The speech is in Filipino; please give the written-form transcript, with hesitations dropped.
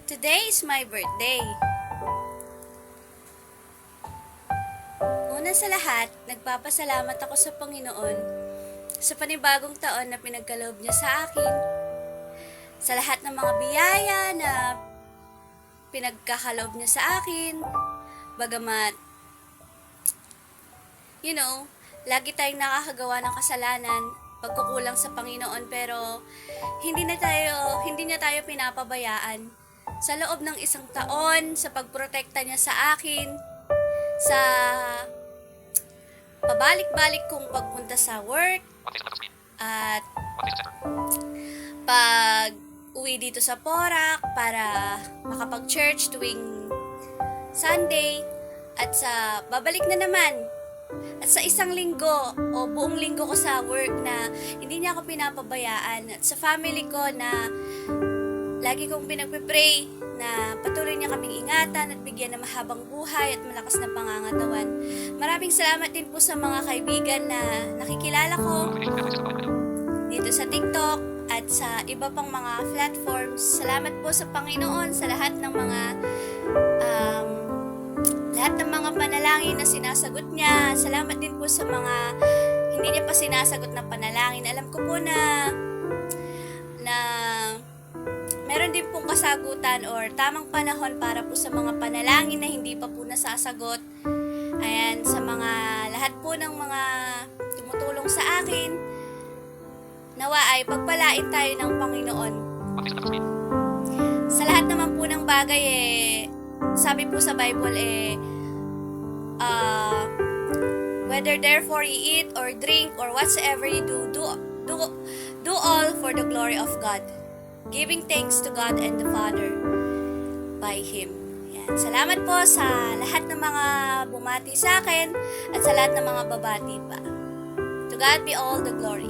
Today is my birthday. Una sa lahat, nagpapasalamat ako sa Panginoon sa panibagong taon na pinagkaloob niya sa akin, sa lahat ng mga biyaya na pinagkakaloob niya sa akin, bagamat, lagi tayong nakakagawa ng kasalanan, pagkukulang sa Panginoon, pero hindi niya tayo pinapabayaan. Sa loob ng isang taon, sa pagprotekta niya sa akin, sa pabalik-balik kong pagpunta sa work, at pag uwi dito sa Porac para makapag-church tuwing Sunday, at sa babalik na naman, at sa isang linggo o buong linggo ko sa work na hindi niya ako pinapabayaan, at sa family ko na lagi kong pinagpipray na patuloy niya kaming ingatan at bigyan ng mahabang buhay at malakas na pangangatawan. Maraming salamat din po sa mga kaibigan na nakikilala ko dito sa TikTok at sa iba pang mga platforms. Salamat po sa Panginoon sa lahat ng mga panalangin na sinasagot niya. Salamat din po sa mga hindi niya pa sinasagot na panalangin. Alam ko po na meron din pong kasagutan or tamang panahon para po sa mga panalangin na hindi pa po nasasagot. Ayan, sa mga lahat po ng mga tumutulong sa akin, nawa ay pagpalain tayo ng Panginoon. Sa lahat naman po ng bagay, sabi po sa Bible, whether therefore ye eat or drink or whatsoever you do all for the glory of God, giving thanks to God and the Father by Him. Yan. Salamat po sa lahat ng mga bumati sa akin at sa lahat ng mga babati pa. To God be all the glory.